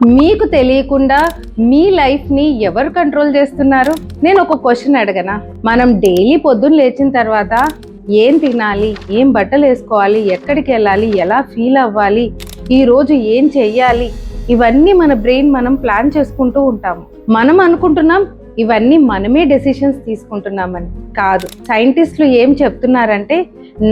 మీకు తెలియకుండా మీ లైఫ్ని ఎవరు కంట్రోల్ చేస్తున్నారు? నేను ఒక క్వశ్చన్ అడగనా? మనం డైలీ పొద్దున్న లేచిన తర్వాత ఏం తినాలి, ఏం బట్టలు వేసుకోవాలి, ఎక్కడికి వెళ్ళాలి, ఎలా ఫీల్ అవ్వాలి, ఈరోజు ఏం చెయ్యాలి, ఇవన్నీ మన బ్రెయిన్ మనం ప్లాన్ చేసుకుంటూ ఉంటాము. మనం అనుకుంటున్నాం ఇవన్నీ మనమే డెసిషన్స్ తీసుకుంటున్నామని. కాదు, సైంటిస్టులు ఏం చెప్తున్నారంటే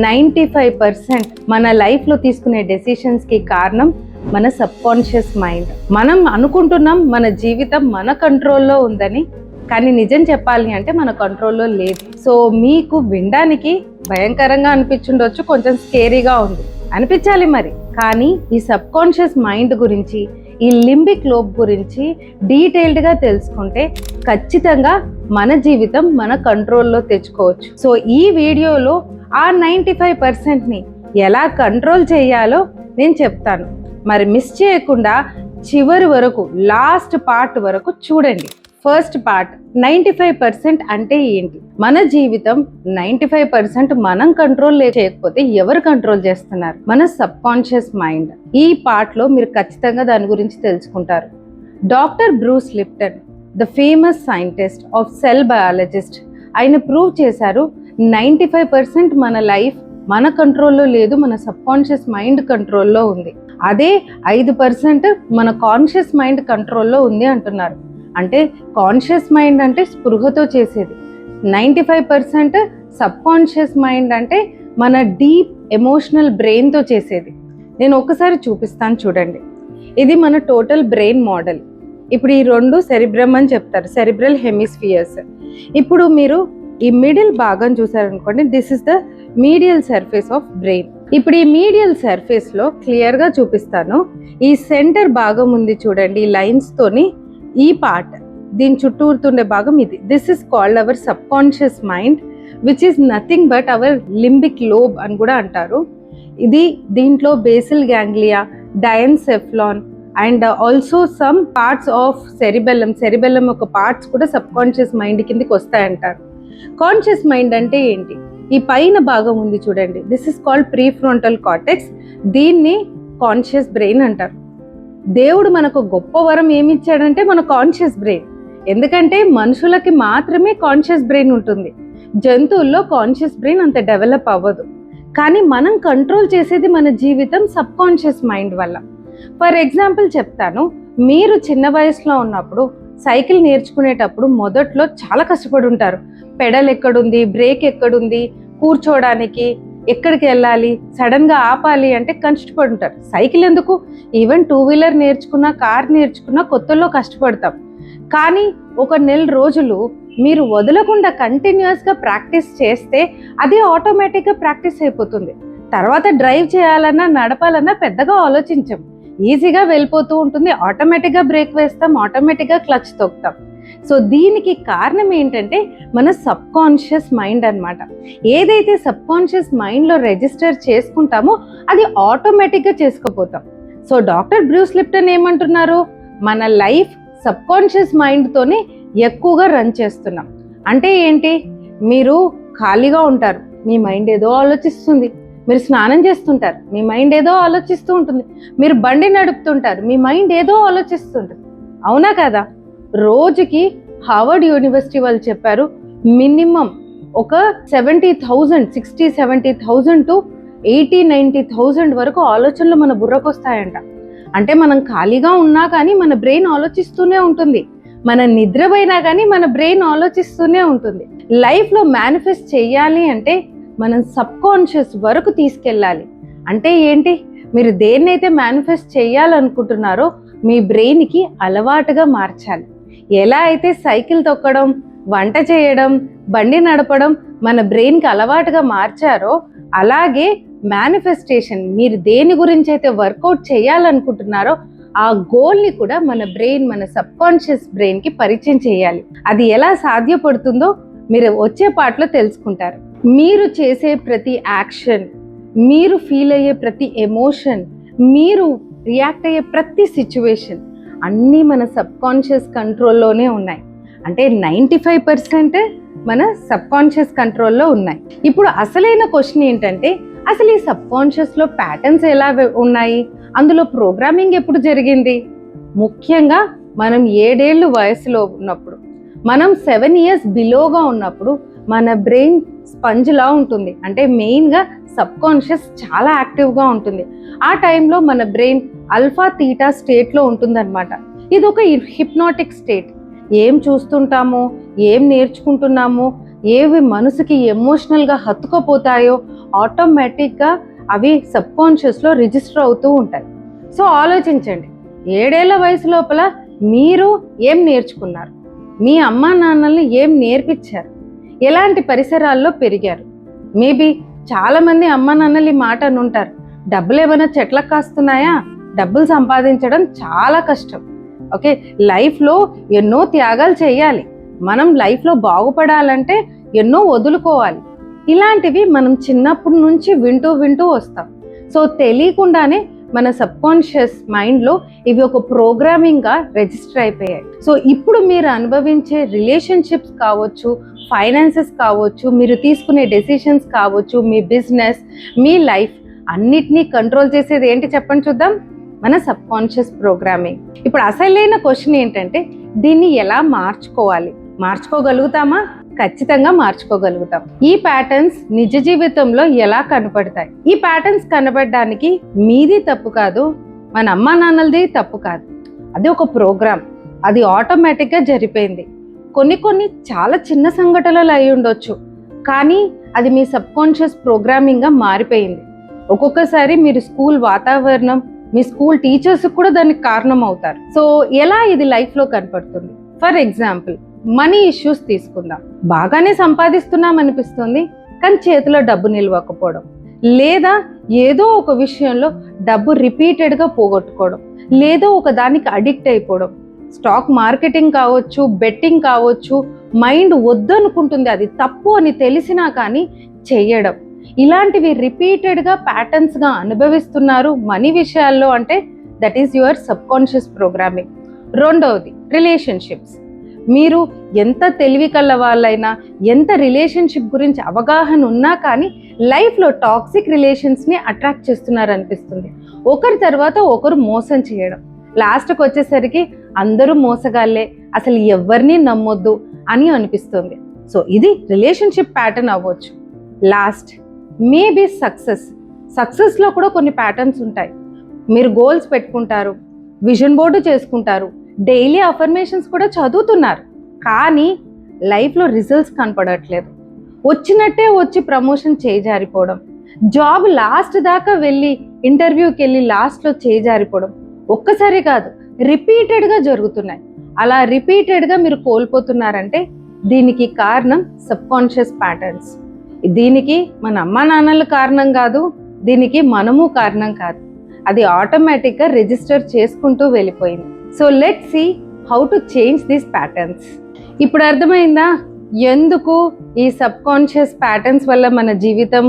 95% మన లైఫ్లో తీసుకునే డెసిషన్స్కి కారణం మన సబ్ కాన్షియస్ మైండ్. మనం అనుకుంటున్నాం మన జీవితం మన కంట్రోల్లో ఉందని, కానీ నిజం చెప్పాలి అంటే మన కంట్రోల్లో లేదు. సో మీకు వినడానికి భయంకరంగా అనిపించుండొచ్చు, కొంచెం స్కేరీగా ఉంది అనిపించాలి మరి. కానీ ఈ సబ్ కాన్షియస్ మైండ్ గురించి, ఈ లింబిక్ లోబ్ గురించి డీటెయిల్డ్గా తెలుసుకుంటే ఖచ్చితంగా మన జీవితం మన కంట్రోల్లో తెచ్చుకోవచ్చు. సో ఈ వీడియోలో ఆ 95%ని ఎలా కంట్రోల్ చేయాలో నేను చెప్తాను. మరి మిస్ చేయకుండా చివరి వరకు, లాస్ట్ పార్ట్ వరకు చూడండి. ఫస్ట్ పార్ట్, 95% అంటే ఏంటి? మన జీవితం 95% మనం కంట్రోల్ చేయకపోతే ఎవరు కంట్రోల్ చేస్తున్నారు? మన సబ్ కాన్షియస్ మైండ్. ఈ పార్ట్లో మీరు ఖచ్చితంగా దాని గురించి తెలుసుకుంటారు. Doctor Bruce Lipton, the famous scientist of cell biologist, ఆయన ప్రూవ్ చేశారు 95% మన లైఫ్ మన కంట్రోల్లో లేదు, మన సబ్ కాన్షియస్ మైండ్ కంట్రోల్లో ఉంది. అదే 5% మన కాన్షియస్ మైండ్ కంట్రోల్లో ఉంది అంటున్నారు. అంటే కాన్షియస్ మైండ్ అంటే స్పృహతో చేసేది, 95% సబ్ కాన్షియస్ మైండ్ అంటే మన డీప్ ఎమోషనల్ బ్రెయిన్తో చేసేది. నేను ఒకసారి చూపిస్తాను చూడండి. ఇది మన టోటల్ బ్రెయిన్ మోడల్. ఇప్పుడు ఈ రెండు సెరిబ్రమ్ అని చెప్తారు, సెరిబ్రల్ హెమిస్ఫియర్స్. ఇప్పుడు మీరు ఈ మిడిల్ భాగం చూసారనుకోండి, this is the medial surface of brain. ఇప్పుడు ఈ మీడియల్ సర్ఫేస్ లో క్లియర్ గా చూపిస్తాను. ఈ సెంటర్ భాగం ఉంది చూడండి, ఈ లైన్స్ తోని ఈ పార్ట్, దీని చుట్టూరుతుండే భాగం ఇది. This is called our subconscious mind, which is nothing but our limbic lobe అని కూడా అంటారు. ఇది దీంట్లో basal ganglia, diencephalon and also some parts of cerebellum ఒక పార్ట్స్ కూడా సబ్ కాన్షియస్ మైండ్ కిందకి వస్తాయంటారు. కాన్షియస్ మైండ్ అంటే ఏంటి? ఈ పైన భాగం ఉంది చూడండి, this is called prefrontal cortex. దీన్ని కాన్షియస్ బ్రెయిన్ అంటారు. దేవుడు మనకు గొప్ప వరం ఏమి ఇచ్చాడంటే మన కాన్షియస్ బ్రెయిన్. ఎందుకంటే మనుషులకి మాత్రమే కాన్షియస్ బ్రెయిన్ ఉంటుంది, జంతువుల్లో కాన్షియస్ బ్రెయిన్ అంత డెవలప్ అవ్వదు. కానీ మనం కంట్రోల్ చేసేది మన జీవితం సబ్ కాన్షియస్ మైండ్ వల్ల. ఫర్ ఎగ్జాంపుల్ చెప్తాను, మీరు చిన్న వయసులో ఉన్నప్పుడు సైకిల్ నేర్చుకునేటప్పుడు మొదట్లో చాలా కష్టపడి ఉంటారు. పెడల్ ఎక్కడుంది, బ్రేక్ ఎక్కడుంది, కూర్చోడానికి ఎక్కడికి వెళ్ళాలి, సడన్గా ఆపాలి అంటే కష్టపడి ఉంటారు. సైకిల్ ఎందుకు, ఈవెన్ 2 వీలర్ నేర్చుకున్నా, కార్ నేర్చుకున్నా కొత్తలో కష్టపడతాం. కానీ ఒక నెల రోజులు మీరు వదలకుండా కంటిన్యూస్గా ప్రాక్టీస్ చేస్తే అది ఆటోమేటిక్గా ప్రాక్టీస్ అయిపోతుంది. తర్వాత డ్రైవ్ చేయాలన్నా, నడపాలన్నా పెద్దగా ఆలోచించం, ఈజీగా వెళ్ళిపోతూ ఉంటుంది. ఆటోమేటిక్గా బ్రేక్ వేస్తాం, ఆటోమేటిక్గా క్లచ్ తొక్కుతాం. సో దీనికి కారణం ఏంటంటే మన సబ్ కాన్షియస్ మైండ్ అన్నమాట. ఏదైతే సబ్ కాన్షియస్ మైండ్లో రిజిస్టర్ చేసుకుంటామో అది ఆటోమేటిక్గా చేసుకోపోతాం. సో డాక్టర్ బ్రూస్ లిప్టన్ ఏమంటున్నారు? మన లైఫ్ సబ్ కాన్షియస్ మైండ్తోనే ఎక్కువగా రన్ చేస్తున్నాం. అంటే ఏంటి? మీరు ఖాళీగా ఉంటారు, మీ మైండ్ ఏదో ఆలోచిస్తుంది. మీరు స్నానం చేస్తుంటారు, మీ మైండ్ ఏదో ఆలోచిస్తూ ఉంటుంది. మీరు బండి నడుపుతుంటారు, మీ మైండ్ ఏదో ఆలోచిస్తుంటుంది. అవునా కదా? రోజుకి హార్వర్డ్ యూనివర్సిటీ వాళ్ళు చెప్పారు, మినిమం ఒక 60,000 టు 80,000-90,000 వరకు ఆలోచనలు మన బుర్రకు వస్తాయంట. అంటే మనం ఖాళీగా ఉన్నా కానీ మన బ్రెయిన్ ఆలోచిస్తూనే ఉంటుంది, మన నిద్రపోయినా కానీ మన బ్రెయిన్ ఆలోచిస్తూనే ఉంటుంది. లైఫ్లో మేనిఫెస్ట్ చేయాలి అంటే మనం సబ్ కాన్షియస్ వరకు తీసుకెళ్ళాలి. అంటే ఏంటి? మీరు దేన్నైతే మేనిఫెస్ట్ చేయాలనుకుంటున్నారో మీ బ్రెయిన్కి అలవాటుగా మార్చాలి. ఎలా అయితే సైకిల్ తొక్కడం, వంట చేయడం, బండి నడపడం మన బ్రెయిన్కి అలవాటుగా మార్చారో, అలాగే మేనిఫెస్టేషన్, మీరు దేని గురించి అయితే వర్కౌట్ చేయాలనుకుంటున్నారో ఆ గోల్ని కూడా మన బ్రెయిన్, మన సబ్ కాన్షియస్ బ్రెయిన్కి పరిచయం చేయాలి. అది ఎలా సాధ్యపడుతుందో మీరు వచ్చే పార్ట్లో తెలుసుకుంటారు. మీరు చేసే ప్రతి యాక్షన్, మీరు ఫీల్ అయ్యే ప్రతి ఎమోషన్, మీరు రియాక్ట్ అయ్యే ప్రతి సిచ్యువేషన్ అన్నీ మన సబ్ కాన్షియస్ కంట్రోల్లోనే ఉన్నాయి. అంటే 95% మన సబ్ కాన్షియస్ కంట్రోల్లో ఉన్నాయి. ఇప్పుడు అసలైన క్వశ్చన్ ఏంటంటే, అసలు ఈ సబ్ కాన్షియస్లో ప్యాటర్న్స్ ఎలా ఉన్నాయి, అందులో ప్రోగ్రామింగ్ ఎప్పుడు జరిగింది? ముఖ్యంగా మనం 7 ఏళ్ళు వయసులో ఉన్నప్పుడు, మనం 7 ఇయర్స్ బిలోగా ఉన్నప్పుడు మన బ్రెయిన్ స్పంజ్లా ఉంటుంది. అంటే మెయిన్గా సబ్ కాన్షియస్ చాలా యాక్టివ్గా ఉంటుంది. ఆ టైంలో మన బ్రెయిన్ ఆల్ఫా తీటా స్టేట్లో ఉంటుందన్నమాట. ఇది ఒక హిప్నాటిక్ స్టేట్. ఏం చూస్తుంటామో, ఏం నేర్చుకుంటున్నామో, ఏవి మనసుకి ఎమోషనల్గా హత్తుకుపోతాయో ఆటోమేటిక్గా అవి సబ్ కాన్షియస్లో రిజిస్టర్ అవుతూ ఉంటాయి. సో ఆలోచించండి, 7 ఏళ్ల వయసు లోపల మీరు ఏం నేర్చుకున్నారు, మీ అమ్మా నాన్నల్ని ఏం నేర్పించారు, ఎలాంటి పరిసరాల్లో పెరిగారు. మేబీ చాలామంది అమ్మా నాన్నలు ఈ మాట అని ఉంటారు, డబ్బులు ఏమైనా చెట్లకు కాస్తున్నాయా, డబ్బులు సంపాదించడం చాలా కష్టం. ఓకే, లైఫ్లో ఎన్నో త్యాగాలు చేయాలి, మనం లైఫ్లో బాగుపడాలంటే ఎన్నో వదులుకోవాలి. ఇలాంటివి మనం చిన్నప్పటి నుంచి వింటూ వస్తాం. సో తెలియకుండానే మన సబ్ కాన్షియస్ మైండ్లో ఇవి ఒక ప్రోగ్రామింగ్గా రిజిస్టర్ అయిపోయాయి. సో ఇప్పుడు మీరు అనుభవించే రిలేషన్షిప్స్ కావచ్చు, ఫైనాన్సెస్ కావచ్చు, మీరు తీసుకునే డెసిషన్స్ కావచ్చు, మీ బిజినెస్, మీ లైఫ్ అన్నిటినీ కంట్రోల్ చేసేది ఏంటి చెప్పండి చూద్దాం, మన సబ్ కాన్షియస్ ప్రోగ్రామింగ్. ఇప్పుడు అసలైన క్వశ్చన్ ఏంటంటే దీన్ని ఎలా మార్చుకోవాలి? మార్చుకోగలుగుతామా? ఖచ్చితంగా మార్చుకోగలుగుతాం. ఈ ప్యాటర్న్స్ నిజ జీవితంలో ఎలా కనపడతాయి? ఈ ప్యాటర్న్స్ కనపడడానికి మీది తప్పు కాదు, మన అమ్మా నాన్నలది తప్పు కాదు. అది ఒక ప్రోగ్రామ్, అది ఆటోమేటిక్గా జరిపోయింది. కొన్ని చాలా చిన్న సంఘటనలు అయి ఉండొచ్చు, కానీ అది మీ సబ్ కాన్షియస్ ప్రోగ్రామింగ్గా మారిపోయింది. ఒక్కొక్కసారి మీరు స్కూల్ వాతావరణం, మీ స్కూల్ టీచర్స్ కూడా దానికి కారణం అవుతారు. సో ఎలా ఇది లైఫ్లో కనపడుతుంది? ఫర్ ఎగ్జాంపుల్, మనీ ఇష్యూస్ తీసుకుందాం. బాగానే సంపాదిస్తున్నాం అనిపిస్తుంది, కానీ చేతిలో డబ్బు నిలవకపోవడం, లేదా ఏదో ఒక విషయంలో డబ్బు రిపీటెడ్గా పోగొట్టుకోవడం, లేదో ఒక దానికి అడిక్ట్ అయిపోవడం. స్టాక్ మార్కెటింగ్ కావచ్చు, బెట్టింగ్ కావచ్చు, మైండ్ వద్దనుకుంటుంది, అది తప్పు అని తెలిసినా కానీ చెయ్యడం. ఇలాంటివి రిపీటెడ్గా ప్యాటర్న్స్గా అనుభవిస్తున్నారు మనీ విషయాల్లో అంటే that is your sub conscious programming. రెండవది రిలేషన్షిప్స్. మీరు ఎంత తెలివి కల్ల వాళ్ళైనా, ఎంత రిలేషన్షిప్ గురించి అవగాహన ఉన్నా కానీ లైఫ్లో టాక్సిక్ రిలేషన్స్ని అట్రాక్ట్ చేస్తున్నారు అనిపిస్తుంది. ఒకరి తర్వాత ఒకరు మోసం చేయడం, లాస్ట్కి వచ్చేసరికి అందరూ మోసగాళ్ళే, అసలు ఎవరిని నమ్మొద్దు అని అనిపిస్తుంది. సో ఇది రిలేషన్షిప్ ప్యాటర్న్ అవ్వచ్చు. లాస్ట్ మేబీ సక్సెస్లో కూడా కొన్ని ప్యాటర్న్స్ ఉంటాయి. మీరు గోల్స్ పెట్టుకుంటారు, విజన్ బోర్డు చేసుకుంటారు, డైలీ అఫర్మేషన్స్ కూడా చదువుతున్నారు, కానీ లైఫ్లో రిజల్ట్స్ కనపడట్లేదు. వచ్చినట్టే వచ్చి ప్రమోషన్ చేజారిపోవడం, జాబ్ లాస్ట్ దాకా వెళ్ళి ఇంటర్వ్యూకి వెళ్ళి లాస్ట్లో చేజారిపోవడం ఒక్కసారి కాదు, రిపీటెడ్గా జరుగుతున్నాయి. అలా రిపీటెడ్గా మీరు కోల్పోతున్నారంటే దీనికి కారణం సబ్ కాన్షియస్ ప్యాటర్న్స్. దీనికి మన అమ్మా నాన్నలు కారణం కాదు, దీనికి మనము కారణం కాదు, అది ఆటోమేటిక్గా రిజిస్టర్ చేసుకుంటూ వెళ్ళిపోయింది. So let's see how to change these patterns. ఇప్పుడు అర్థమైందా ఎందుకు ఈ సబ్ కాన్షియస్ ప్యాటర్న్స్ వల్ల మన జీవితం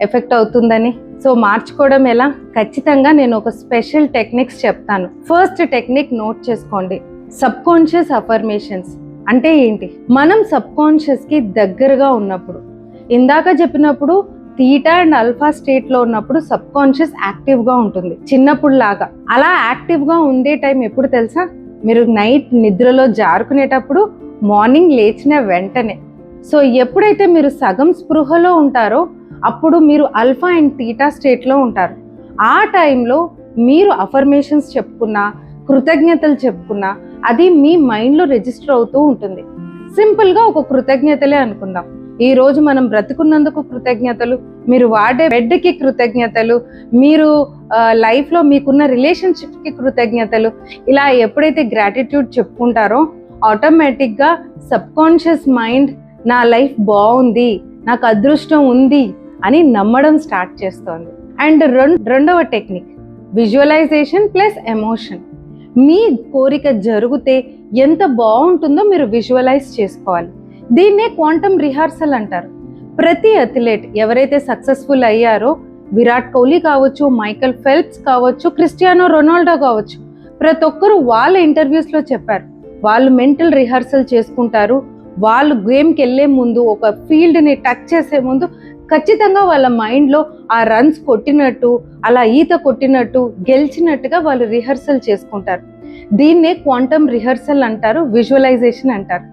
ఎఫెక్ట్ అవుతుందని? సో మార్చుకోవడం ఎలా? ఖచ్చితంగా నేను ఒక స్పెషల్ టెక్నిక్స్ చెప్తాను. ఫస్ట్ టెక్నిక్ నోట్ చేసుకోండి. సబ్ కాన్షియస్ అఫర్మేషన్స్ అంటే ఏంటి? మనం సబ్ కాన్షియస్కి దగ్గరగా ఉన్నప్పుడు, ఇందాక చెప్పినప్పుడు థీటా అండ్ ఆల్ఫా స్టేట్లో ఉన్నప్పుడు సబ్ కాన్షియస్ యాక్టివ్గా ఉంటుంది చిన్నప్పుడు లాగా. అలా యాక్టివ్గా ఉండే టైం ఎప్పుడు తెలుసా? మీరు నైట్ నిద్రలో జారుకునేటప్పుడు, మార్నింగ్ లేచిన వెంటనే. సో ఎప్పుడైతే మీరు సగం స్పృహలో ఉంటారో అప్పుడు మీరు ఆల్ఫా అండ్ థీటా స్టేట్లో ఉంటారు. ఆ టైంలో మీరు అఫర్మేషన్స్ చెప్పుకున్నా, కృతజ్ఞతలు చెప్పుకున్నా అది మీ మైండ్లో రిజిస్టర్ అవుతూ ఉంటుంది. సింపుల్గా ఒక కృతజ్ఞతలే అనుకుందాం. ఈ రోజు మనం బ్రతుకున్నందుకు కృతజ్ఞతలు, మీరు వాడే బెడ్కి కృతజ్ఞతలు, మీరు లైఫ్లో మీకున్న రిలేషన్షిప్కి కృతజ్ఞతలు. ఇలా ఎప్పుడైతే గ్రాటిట్యూడ్ చెప్పుకుంటారో ఆటోమేటిక్గా సబ్ కాన్షియస్ మైండ్ నా లైఫ్ బాగుంది, నాకు అదృష్టం ఉంది అని నమ్మడం స్టార్ట్ చేస్తోంది. అండ్ రెండవ టెక్నిక్ విజువలైజేషన్ ప్లస్ ఎమోషన్. మీ కోరిక జరిగితే ఎంత బాగుంటుందో మీరు విజువలైజ్ చేసుకోవాలి. దీన్నే క్వాంటమ్ రిహార్సల్ అంటారు. ప్రతి అథ్లెట్ ఎవరైతే సక్సెస్ఫుల్ అయ్యారో, విరాట్ కోహ్లీ కావచ్చు, మైకల్ ఫెల్ప్స్ కావచ్చు, క్రిస్టియానో రొనాల్డో కావచ్చు, ప్రతి ఒక్కరు వాళ్ళ ఇంటర్వ్యూస్లో చెప్పారు వాళ్ళు మెంటల్ రిహార్సల్ చేసుకుంటారు. వాళ్ళు గేమ్కి వెళ్ళే ముందు, ఒక ఫీల్డ్ని టచ్ చేసే ముందు ఖచ్చితంగా వాళ్ళ మైండ్లో ఆ రన్స్ కొట్టినట్టు, అలా ఈత కొట్టినట్టు, గెలిచినట్టుగా వాళ్ళు రిహార్సల్ చేసుకుంటారు. దీన్నే క్వాంటమ్ రిహర్సల్ అంటారు, విజువలైజేషన్ అంటారు.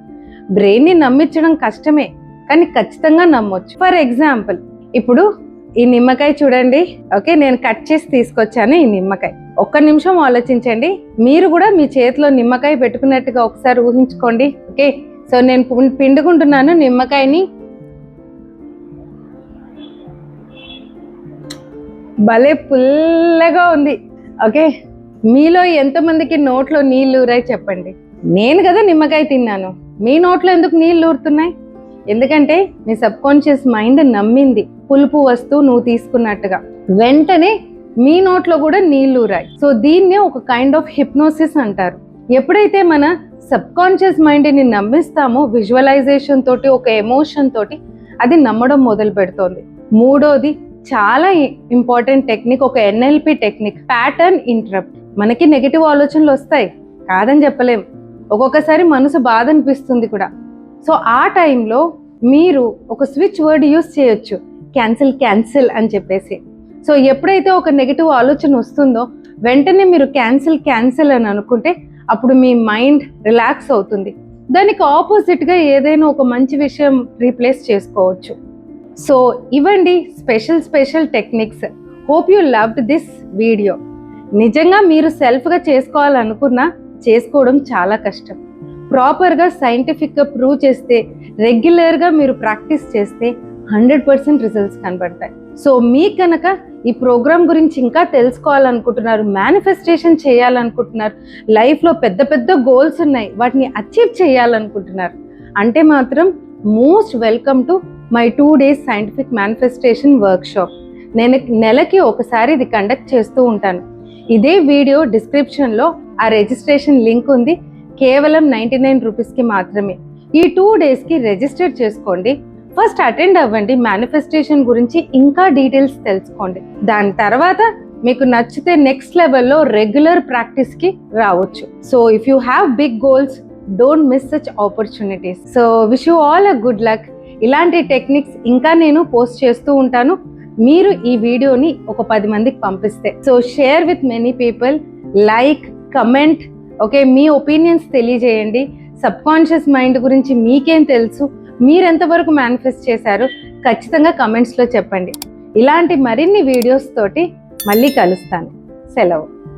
బ్రెయిన్ని నమ్మించడం కష్టమే, కానీ ఖచ్చితంగా నమ్మొచ్చు. ఫర్ ఎగ్జాంపుల్, ఇప్పుడు ఈ నిమ్మకాయ చూడండి. ఓకే, నేను కట్ చేసి తీసుకొచ్చాను ఈ నిమ్మకాయ. ఒక్క నిమిషం ఆలోచించండి. మీరు కూడా మీ చేతిలో నిమ్మకాయ పెట్టుకున్నట్టుగా ఒకసారి ఊహించుకోండి. ఓకే, సో నేను పిండుకుంటున్నాను నిమ్మకాయని. భలే పుల్లగా ఉంది. ఓకే, మీలో ఎంతమందికి నోట్లో నీళ్ళు ఊరాయి చెప్పండి. నేను కదా నిమ్మకాయ తిన్నాను, మీ నోట్లో ఎందుకు నీళ్ళు ఊరుతున్నాయి? ఎందుకంటే మీ సబ్ కాన్షియస్ మైండ్ నమ్మింది పులుపు వస్తువు నువ్వు తీసుకున్నట్టుగా. వెంటనే మీ నోట్లో కూడా నీళ్ళు ఊరాయి. సో దీన్నే ఒక కైండ్ ఆఫ్ హిప్నోసిస్ అంటారు. ఎప్పుడైతే మన సబ్ కాన్షియస్ మైండ్ని నమ్మిస్తామో విజువలైజేషన్ తోటి, ఒక ఎమోషన్ తోటి, అది నమ్మడం మొదలు పెడుతోంది. మూడోది చాలా ఇంపార్టెంట్ టెక్నిక్, ఒక ఎన్ఎల్పి టెక్నిక్, ప్యాటర్న్ ఇంటరప్ట్. మనకి నెగిటివ్ ఆలోచనలు వస్తాయి, కాదని చెప్పలేం. ఒక్కొక్కసారి మనసు బాధ అనిపిస్తుంది కూడా. సో ఆ టైంలో మీరు ఒక స్విచ్ వర్డ్ యూస్ చేయొచ్చు, క్యాన్సిల్ క్యాన్సిల్ అని చెప్పేసి. సో ఎప్పుడైతే ఒక నెగిటివ్ ఆలోచన వస్తుందో వెంటనే మీరు క్యాన్సిల్ క్యాన్సిల్ అని అనుకుంటే అప్పుడు మీ మైండ్ రిలాక్స్ అవుతుంది. దానికి ఆపోజిట్గా ఏదైనా ఒక మంచి విషయం రీప్లేస్ చేసుకోవచ్చు. సో ఇవ్వండి special techniques. Hope you loved this video. నిజంగా మీరు సెల్ఫ్గా చేసుకోవాలనుకున్నా చేసుకోవడం చాలా కష్టం. ప్రాపర్గా సైంటిఫిక్గా ప్రూవ్ చేస్తే, రెగ్యులర్గా మీరు ప్రాక్టీస్ చేస్తే 100% రిజల్ట్స్ కనబడతాయి. సో మీకు కనుక ఈ ప్రోగ్రామ్ గురించి ఇంకా తెలుసుకోవాలనుకుంటున్నారు, మేనిఫెస్టేషన్ చేయాలనుకుంటున్నారు, లైఫ్లో పెద్ద గోల్స్ ఉన్నాయి, వాటిని అచీవ్ చేయాలనుకుంటున్నారు అంటే మాత్రం most welcome to my 2 days scientific manifestation workshop. నేను నెలకి ఒకసారి ఇది కండక్ట్ చేస్తూ ఉంటాను. ఇదే వీడియో డిస్క్రిప్షన్లో ఆ రిజిస్ట్రేషన్ లింక్ ఉంది. కేవలం 99 రూపీస్కి మాత్రమే. ఈ 2 daysకి రిజిస్టర్ చేసుకోండి. ఫస్ట్ అటెండ్ అవ్వండి, మేనిఫెస్టేషన్ గురించి ఇంకా డీటెయిల్స్ తెలుసుకోండి. దాని తర్వాత మీకు నచ్చితే నెక్స్ట్ లెవెల్లో రెగ్యులర్ ప్రాక్టీస్కి రావచ్చు. So if you have big goals, don't miss such opportunities. So wish you all a good luck. ఇలాంటి టెక్నిక్స్ ఇంకా నేను పోస్ట్ చేస్తూ ఉంటాను. మీరు ఈ వీడియోని ఒక 10 మందికి పంపిస్తే, so share with many people, like, comment. Okay, me opinions తెలియజేయండి. సబ్ కాన్షియస్ మైండ్ గురించి మీకేం తెలుసు, మీరు ఎంతవరకు మేనిఫెస్ట్ చేశారు ఖచ్చితంగా కమెంట్స్లో చెప్పండి. ఇలాంటి మరిన్ని వీడియోస్ తోటి మళ్ళీ కలుస్తాను. సెలవు.